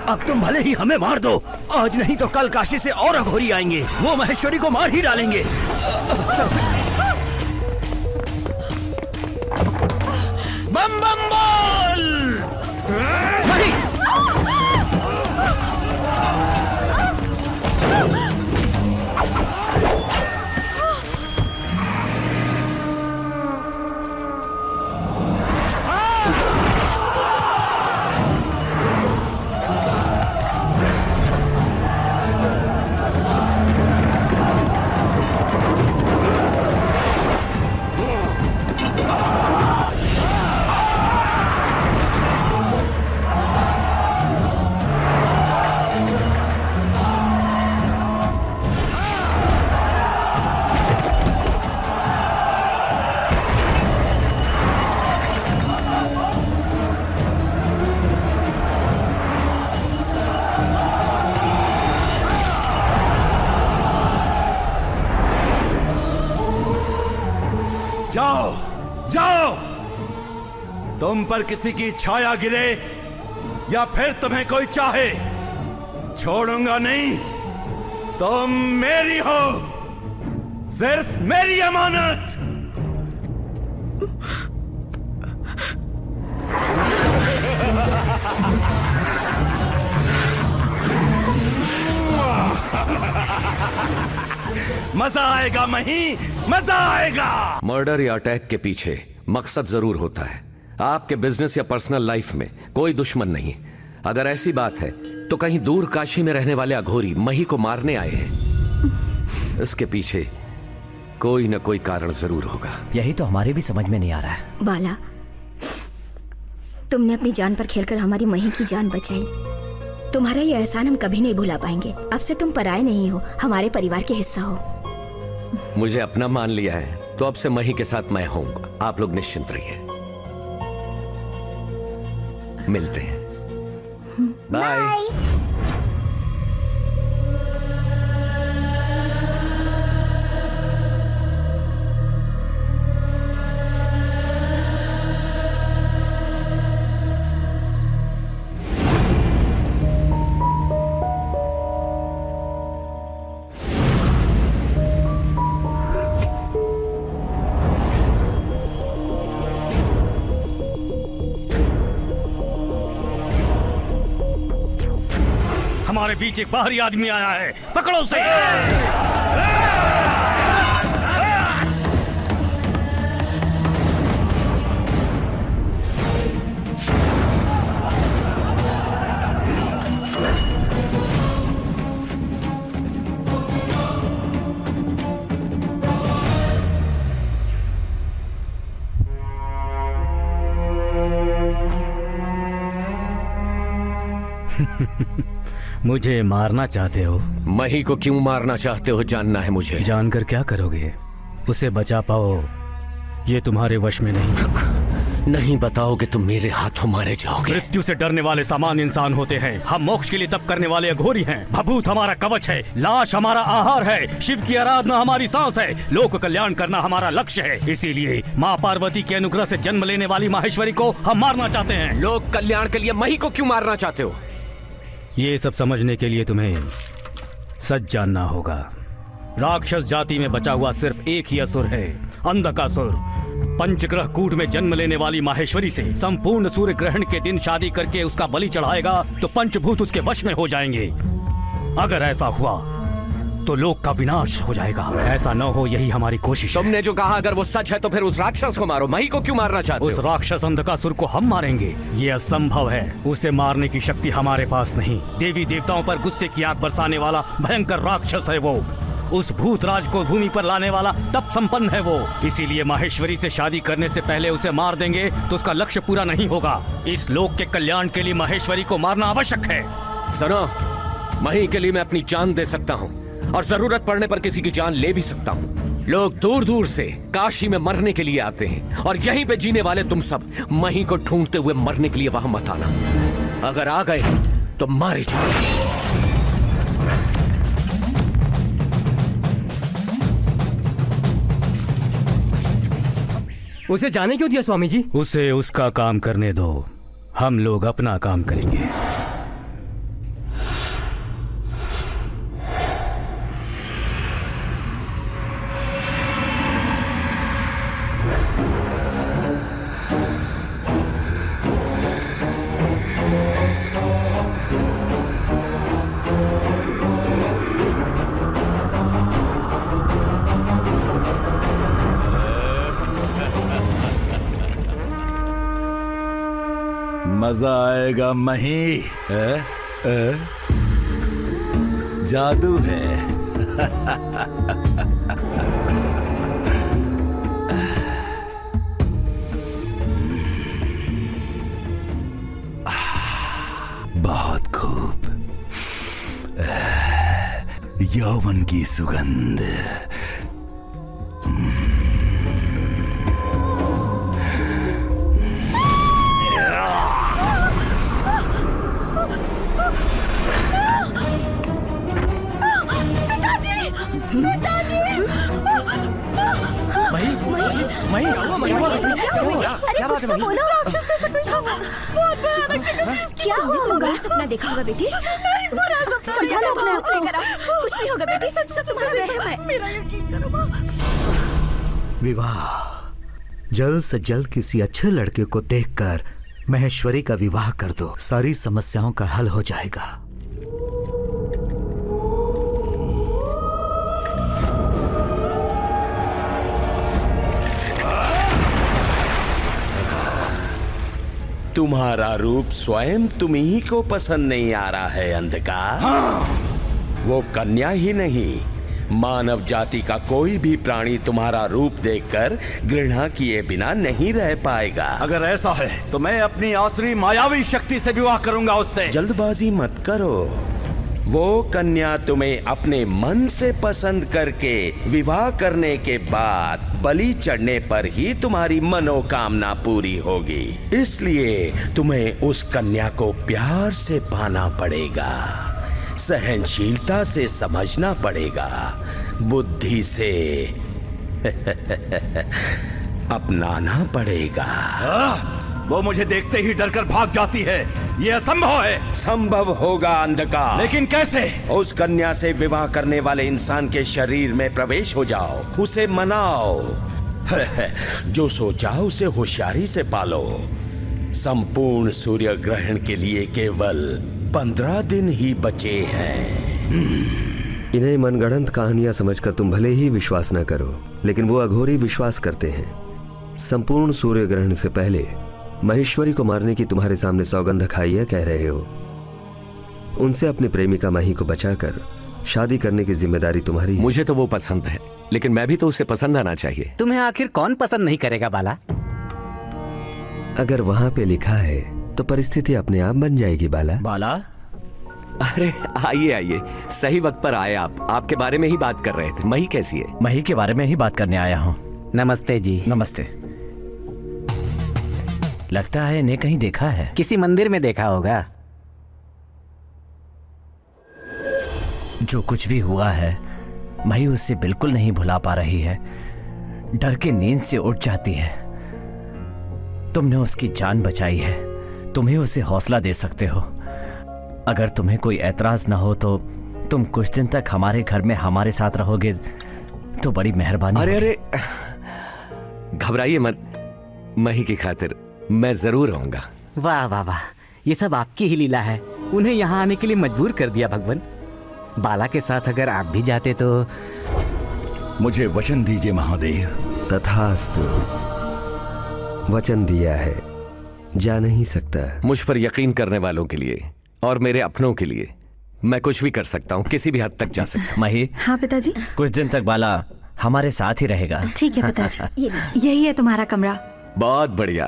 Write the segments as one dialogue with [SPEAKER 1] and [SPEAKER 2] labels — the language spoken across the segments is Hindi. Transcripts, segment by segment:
[SPEAKER 1] अब तुम भले ही हमें मार दो, आज नहीं तो कल काशी से और अघोरी आएंगे, वो महेश्वरी को मार ही डालेंगे। बम बम बोल। नहीं। जाओ जाओ, तुम पर किसी की छाया गिरे या फिर तुम्हें कोई चाहे, छोड़ूंगा नहीं। तुम मेरी हो, सिर्फ मेरी अमानत। मजा आएगा मही, मजा आएगा।
[SPEAKER 2] मर्डर या अटैक के पीछे मकसद जरूर होता है। आपके बिजनेस या पर्सनल लाइफ में कोई दुश्मन नहीं। अगर ऐसी बात है तो कहीं दूर काशी में रहने वाले अघोरी मही को मारने आए हैं। इसके पीछे कोई न कोई कारण जरूर होगा।
[SPEAKER 1] यही तो हमारे भी समझ में नहीं आ रहा है।
[SPEAKER 3] बाला, तुमने अपनी जान पर खेलकर हमारी मही की जान बचाई। तुम्हारा ये एहसान हम कभी नहीं भुला पाएंगे। अब से तुम पराये नहीं हो, हमारे परिवार के हिस्सा हो।
[SPEAKER 2] मुझे अपना मान लिया है तो अब से मही के साथ मैं होऊंगा। आप लोग निश्चिंत रहिए। मिलते हैं। बाय।
[SPEAKER 1] हमारे बीच एक बाहरी आदमी आया है, पकड़ो उसे। मुझे मारना चाहते हो?
[SPEAKER 2] मही को क्यों मारना चाहते हो जानना है मुझे।
[SPEAKER 1] जानकर क्या करोगे? उसे बचा पाओ, ये तुम्हारे वश में नहीं।
[SPEAKER 2] नहीं बताओगे तो मेरे हाथों मारे जाओगे।
[SPEAKER 1] मृत्यु से डरने वाले सामान्य इंसान होते हैं, हम मोक्ष के लिए तप करने वाले अघोरी हैं। भभूत हमारा कवच है, लाश हमारा आहार है, शिव की आराधना हमारी सांस है, लोक कल्याण करना हमारा लक्ष्य है। इसीलिए माँ पार्वती के अनुग्रह से जन्म लेने वाली माहेश्वरी को हम मारना चाहते हैं।
[SPEAKER 2] लोक कल्याण के लिए मही को क्यों मारना चाहते हो?
[SPEAKER 1] ये सब समझने के लिए तुम्हें सच जानना होगा। राक्षस जाति में बचा हुआ सिर्फ एक ही असुर है, अंधकासुर। पंचग्रह कूट में जन्म लेने वाली माहेश्वरी से संपूर्ण सूर्य ग्रहण के दिन शादी करके उसका बलि चढ़ाएगा तो पंचभूत उसके वश में हो जाएंगे। अगर ऐसा हुआ तो लोक का विनाश हो जाएगा। ऐसा न हो, यही हमारी कोशिश है।
[SPEAKER 2] तुमने जो कहा अगर वो सच है तो फिर उस राक्षस को मारो। मही को क्यों मारना चाहते हो?
[SPEAKER 1] उस राक्षस अंधकासुर को हम मारेंगे, ये असंभव है। उसे मारने की शक्ति हमारे पास नहीं। देवी देवताओं पर गुस्से की आग बरसाने वाला भयंकर राक्षस है वो। उस भूतराज को भूमि पर लाने वाला तब संपन्न है वो। इसीलिए माहेश्वरी से शादी करने से पहले उसे मार देंगे तो उसका लक्ष्य पूरा नहीं होगा। इस लोक के कल्याण के लिए माहेश्वरी को मारना आवश्यक है।
[SPEAKER 2] सुनो, मही के लिए मैं अपनी जान दे सकता हूँ और जरूरत पड़ने पर किसी की जान ले भी सकता हूँ। लोग दूर दूर से काशी में मरने के लिए आते हैं और यहीं पे जीने वाले तुम सब मही को ढूंढते हुए मरने के लिए वहां मत आना। अगर आ गए तो मारे जाओ।
[SPEAKER 4] उसे जाने क्यों दिया स्वामी जी?
[SPEAKER 1] उसे उसका काम करने दो, हम लोग अपना काम करेंगे।
[SPEAKER 5] मजा आएगा मही। जादू है। बहुत खूब। यौवन की सुगंध।
[SPEAKER 3] क्या होगा? सपना देखा होगा बेटी? समझा लो अपने आप को। कुछ नहीं होगा बेटी, सब तुम्हारा वहम है। मेरा यकीन करो।
[SPEAKER 6] विवाह जल्द से जल्द किसी अच्छे लड़के को देखकर महेश्वरी का विवाह कर दो, सारी समस्याओं का हल हो जाएगा।
[SPEAKER 7] तुम्हारा रूप स्वयं तुम्ही को पसंद नहीं आ रहा है अंधकार। हाँ। वो कन्या ही नहीं, मानव जाति का कोई भी प्राणी तुम्हारा रूप देखकर घृणा किए बिना नहीं रह पाएगा।
[SPEAKER 5] अगर ऐसा है तो मैं अपनी आसुरी मायावी शक्ति से विवाह करूंगा उससे।
[SPEAKER 7] जल्दबाजी मत करो। वो कन्या तुम्हें अपने मन से पसंद करके विवाह करने के बाद बलि चढ़ने पर ही तुम्हारी मनोकामना पूरी होगी। इसलिए तुम्हें उस कन्या को प्यार से पाना पड़ेगा, सहनशीलता से समझना पड़ेगा, बुद्धि से अपनाना पड़ेगा।
[SPEAKER 5] वो मुझे देखते ही डरकर भाग जाती है। ये असंभव है।
[SPEAKER 7] संभव होगा अंधकार।
[SPEAKER 5] लेकिन कैसे?
[SPEAKER 7] उस कन्या से विवाह करने वाले इंसान के शरीर में प्रवेश हो जाओ, उसे मनाओ। जो सोचा उसे होशियारी से पालो। संपूर्ण सूर्य ग्रहण के लिए केवल 15 दिन ही बचे हैं।
[SPEAKER 2] इन्हें मनगढ़ंत कहानियां समझकर तुम भले ही विश्वास न करो, लेकिन वो अघोरी विश्वास करते हैं। संपूर्ण सूर्य ग्रहण से पहले महेश्वरी को मारने की तुम्हारे सामने सौगंध खाई है, कह रहे हो। उनसे अपनी प्रेमिका मही को बचाकर शादी करने की जिम्मेदारी तुम्हारी है। मुझे तो वो पसंद है, लेकिन मैं भी तो उसे पसंद आना चाहिए।
[SPEAKER 4] तुम्हें आखिर कौन पसंद नहीं करेगा बाला?
[SPEAKER 2] अगर वहाँ पे लिखा है तो परिस्थिति अपने आप बन जाएगी बाला।
[SPEAKER 4] बाला?
[SPEAKER 2] अरे आइए आइए, सही वक्त पर आए आप। आपके बारे में ही बात कर रहे थे। मही कैसी है?
[SPEAKER 4] मही के बारे में ही बात करने आया हूँ। नमस्ते जी। नमस्ते। लगता है इन्हें कहीं देखा है। किसी मंदिर में देखा होगा। जो कुछ भी हुआ है मही उससे बिल्कुल नहीं भुला पा रही है। डर के नींद से उठ जाती है। तुमने उसकी जान बचाई है, तुम्हें उसे हौसला दे सकते हो। अगर तुम्हें कोई ऐतराज न हो तो तुम कुछ दिन तक हमारे घर में हमारे साथ रहोगे तो बड़ी मेहरबानी।
[SPEAKER 2] अरे अरे घबराइए मत, मही की खातिर मैं जरूर आऊंगा।
[SPEAKER 4] वाह वाह वाह, ये सब आपकी ही लीला है। उन्हें यहाँ आने के लिए मजबूर कर दिया भगवान। बाला के साथ अगर आप भी जाते तो।
[SPEAKER 5] मुझे वचन दीजिए महादेव।
[SPEAKER 2] तथास्तु। वचन दिया है, जा नहीं सकता। मुझ पर यकीन करने वालों के लिए और मेरे अपनों के लिए मैं कुछ भी कर सकता हूँ, किसी भी हद तक जा सकता हूँ।
[SPEAKER 4] मही,
[SPEAKER 8] हाँ पिताजी।
[SPEAKER 4] कुछ दिन तक बाला हमारे साथ ही रहेगा।
[SPEAKER 8] ठीक है पिताजी।
[SPEAKER 3] ये लीजिए।
[SPEAKER 8] यही है तुम्हारा कमरा।
[SPEAKER 2] बहुत बढ़िया।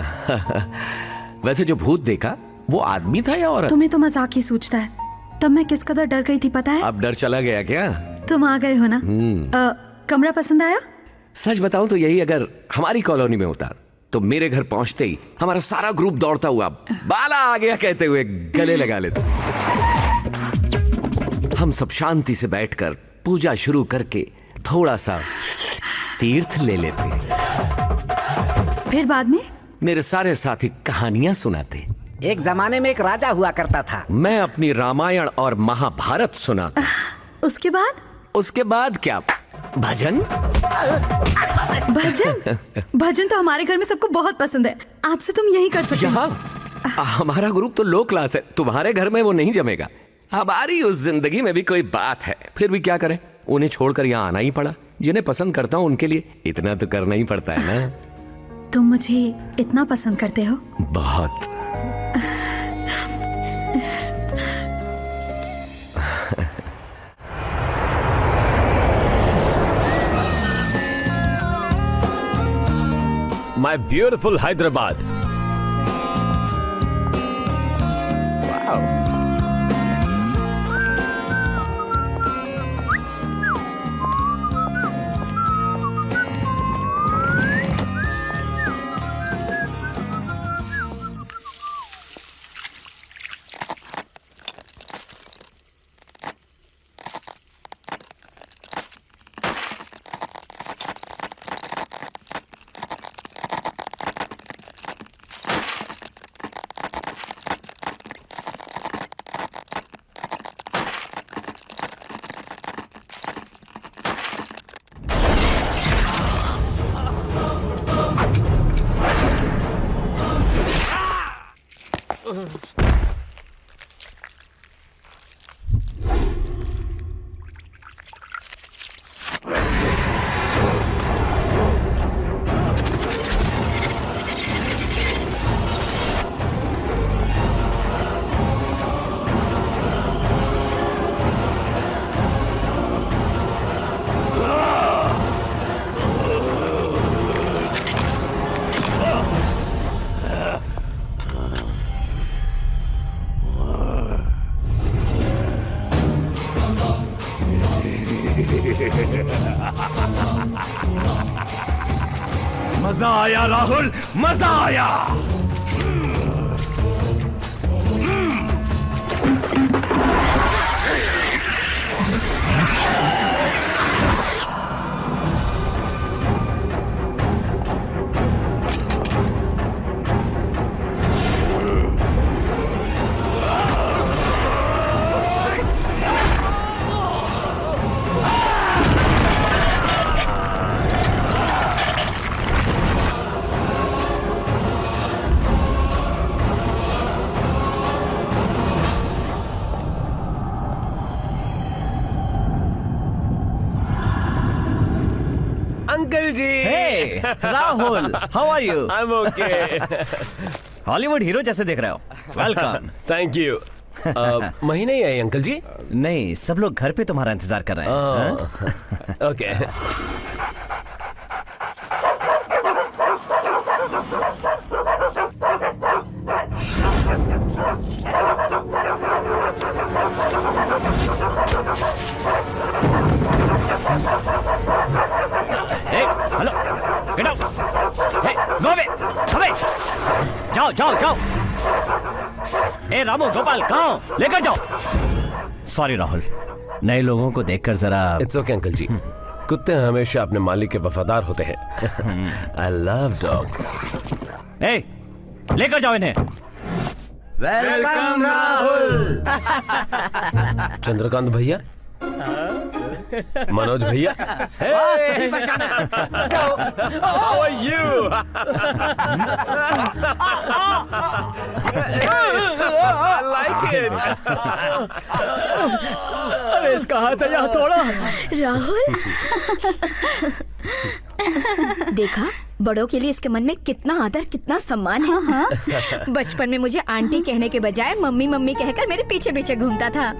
[SPEAKER 2] वैसे जो भूत देखा वो आदमी था या औरत?
[SPEAKER 8] तुम्हें तो मजाक ही सूझता है। तब मैं किस कदर डर गई थी पता है?
[SPEAKER 2] अब डर चला गया क्या?
[SPEAKER 8] तुम आ गए हो ना। कमरा पसंद आया?
[SPEAKER 2] सच बताऊं तो यही अगर हमारी कॉलोनी में होता तो मेरे घर पहुंचते ही हमारा सारा ग्रुप दौड़ता हुआ बाला आ गया कहते हुए गले लगा लेते। हम सब शांति से बैठकर पूजा शुरू करके थोड़ा सा तीर्थ ले लेते।
[SPEAKER 8] फिर बाद में
[SPEAKER 2] मेरे सारे साथी कहानियां सुनाते।
[SPEAKER 9] एक जमाने में एक राजा हुआ करता था।
[SPEAKER 2] मैं अपनी रामायण और महाभारत सुनाता। उसके बाद क्या? भजन।
[SPEAKER 8] भजन? भजन तो हमारे घर में सबको बहुत पसंद है। आज से तुम यही कर सकते हो।
[SPEAKER 2] जहाँ हमारा ग्रुप तो लो क्लास है, तुम्हारे घर में वो नहीं जमेगा। हमारी उस जिंदगी में भी कोई बात है, फिर भी क्या करें, उन्हें छोड़कर यहाँ आना ही पड़ा। जिन्हें पसंद करता हूँ उनके लिए इतना तो करना ही पड़ता है ना।
[SPEAKER 8] तुम मुझे इतना पसंद करते हो?
[SPEAKER 2] बहुत।
[SPEAKER 1] My beautiful Hyderabad. Wow.
[SPEAKER 5] मजा आया राहुल, मजा आया।
[SPEAKER 9] Uncle ji.
[SPEAKER 4] Hey, Rahul, how are you?
[SPEAKER 9] I'm okay.
[SPEAKER 4] Hollywood hero जैसे दिख रहे हो। वेलकम।
[SPEAKER 9] Thank you. महीने ही आई अंकल जी।
[SPEAKER 4] नहीं, सब लोग घर पे तुम्हारा इंतजार कर रहे हैं।
[SPEAKER 9] Okay.
[SPEAKER 4] Hello, get out. Hey, go away, away. जाओ जाओ जाओ। ए रामू, गोपाल, कहाँ लेकर जाओ। सॉरी राहुल, नए लोगों को देखकर जरा।
[SPEAKER 9] इट्स ओके अंकल जी। कुत्ते हमेशा अपने मालिक के वफादार होते हैं। I love dogs.
[SPEAKER 4] ए, लेकर जाओ इन्हें।
[SPEAKER 9] वेलकम राहुल। चंद्रकांत भैया, मनोज भैया,
[SPEAKER 4] सही पहचाना।
[SPEAKER 9] How are you? I like it.
[SPEAKER 4] अरे इसका हाथ है यहाँ थोड़ा।
[SPEAKER 3] राहुल, देखा बड़ों के लिए इसके मन में कितना आदर, कितना सम्मान है। हाँ। बचपन में मुझे आंटी कहने के बजाय मम्मी मम्मी कहकर मेरे पीछे पीछे घूमता था।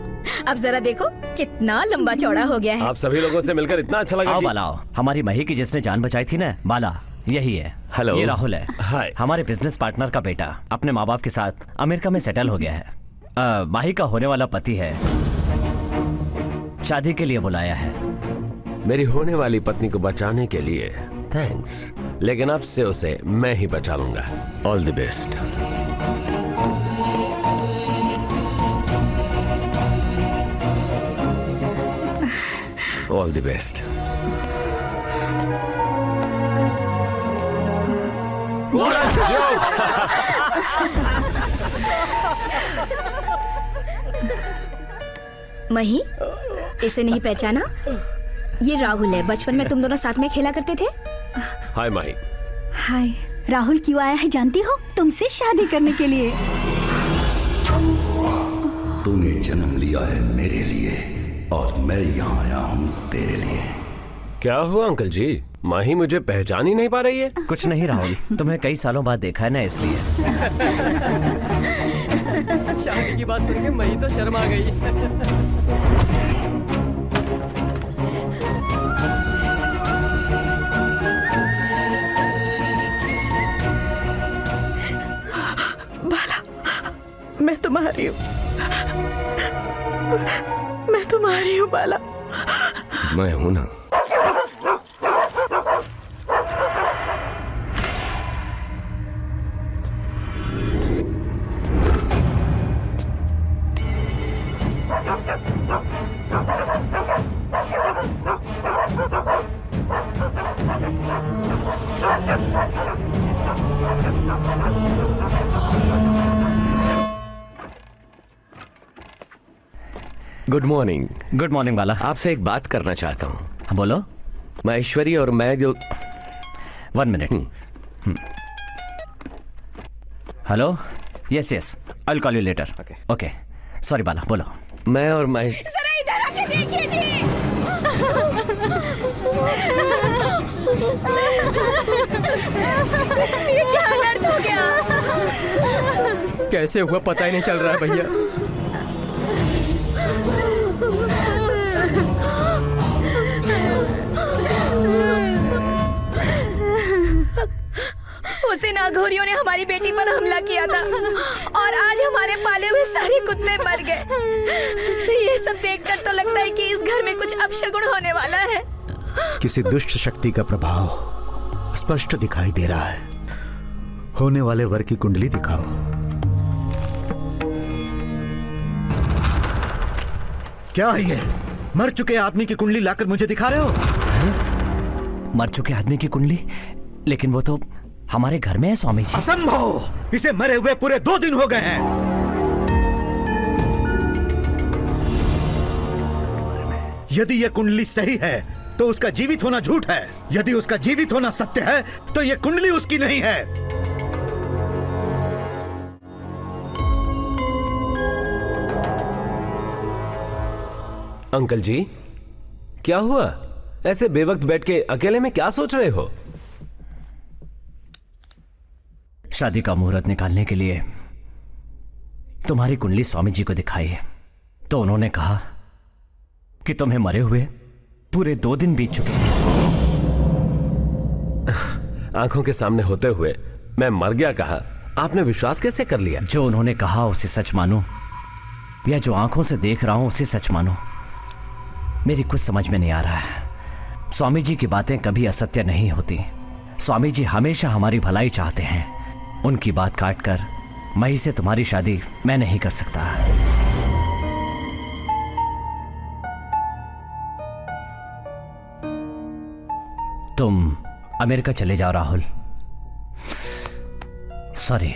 [SPEAKER 3] अब जरा देखो कितना लंबा चौड़ा हो गया है।
[SPEAKER 9] आप सभी लोगों से मिलकर इतना अच्छा लगा
[SPEAKER 4] आओ
[SPEAKER 9] कि-
[SPEAKER 4] बाला आओ। हमारी मही की जिसने जान बचाई थी ना, बाला यही है।
[SPEAKER 2] हेलो।
[SPEAKER 4] ये राहुल है।
[SPEAKER 9] हाय।
[SPEAKER 4] हमारे बिजनेस पार्टनर का बेटा अपने माँ बाप के साथ अमेरिका में सेटल हो गया है। माही का होने वाला पति है, शादी के लिए बुलाया है।
[SPEAKER 9] मेरी होने वाली पत्नी को बचाने के लिए थैंक्स, लेकिन अब से उसे मैं ही बचा लूंगा। All the best. All the best.
[SPEAKER 3] मही, इसे नहीं पहचाना? ये राहुल है, बचपन में तुम दोनों साथ में खेला करते थे।
[SPEAKER 9] हाय माही।
[SPEAKER 8] हाय। राहुल क्यों आया है जानती हो? तुमसे शादी करने के लिए।
[SPEAKER 5] तूने जन्म लिया है मेरे लिए और मैं यहाँ आया हूँ तेरे लिए।
[SPEAKER 9] क्या हुआ अंकल जी? माही मुझे पहचान ही नहीं पा रही है।
[SPEAKER 4] कुछ नहीं राहुल, तुम्हें कई सालों बाद देखा है ना, इसलिए।
[SPEAKER 1] शादी की बात सुन के मही तो शर्मा गई।
[SPEAKER 8] मैं तुम्हारी हूँ, मैं तुम्हारी हूँ बाला।
[SPEAKER 9] मैं हूं ना।
[SPEAKER 2] Good morning.
[SPEAKER 4] गुड मॉर्निंग बाला।
[SPEAKER 2] आपसे एक बात करना चाहता हूँ।
[SPEAKER 4] हाँ, बोलो।
[SPEAKER 2] महेश्वरी और मैं जो
[SPEAKER 4] 1 मिनट। Hello. Yes yes, I will call you later. Okay. Sorry Bala, बोलो।
[SPEAKER 2] मैं और महेश
[SPEAKER 3] जरा इधर आके देखिए जी। ये क्या दर्द हो गया?
[SPEAKER 1] कैसे हुआ पता ही नहीं चल रहा है भैया।
[SPEAKER 3] उस दिन अघोरियों ने हमारी बेटी पर हमला किया था और आज हमारे पाले हुए सारे कुत्ते मर गए। ये सब देखकर तो लगता है कि इस घर में कुछ अपशगुन होने वाला है।
[SPEAKER 6] किसी दुष्ट शक्ति का प्रभाव स्पष्ट दिखाई दे रहा है। होने वाले वर की कुंडली दिखाओ। क्या है ये? मर चुके आदमी की कुंडली लाकर मुझे दिखा रहे हो?
[SPEAKER 4] मर चुके आदमी की कुंडली? लेकिन वो तो हमारे घर में है स्वामी जी।
[SPEAKER 6] असंभव! इसे मरे हुए पूरे 2 दिन हो गए हैं। यदि यह कुंडली सही है तो उसका जीवित होना झूठ है। यदि उसका जीवित होना सत्य है तो यह कुंडली उसकी नहीं है।
[SPEAKER 9] अंकल जी, क्या हुआ? ऐसे बेवक्त बैठ के अकेले में क्या सोच रहे हो?
[SPEAKER 4] शादी का मुहूर्त निकालने के लिए तुम्हारी कुंडली स्वामी जी को दिखाई है, तो उन्होंने कहा कि तुम्हें मरे हुए पूरे 2 दिन बीत चुके हैं।
[SPEAKER 9] आंखों के सामने होते हुए मैं मर गया कहा, आपने विश्वास कैसे कर लिया?
[SPEAKER 4] जो उन्होंने कहा उसे सच मानो या जो आंखों से देख रहा हूं उसे सच मानो, मेरी कुछ समझ में नहीं आ रहा है। स्वामी जी की बातें कभी असत्य नहीं होती। स्वामी जी हमेशा हमारी भलाई चाहते हैं। उनकी बात काटकर मई से तुम्हारी शादी मैं नहीं कर सकता। तुम अमेरिका चले जाओ राहुल। सॉरी।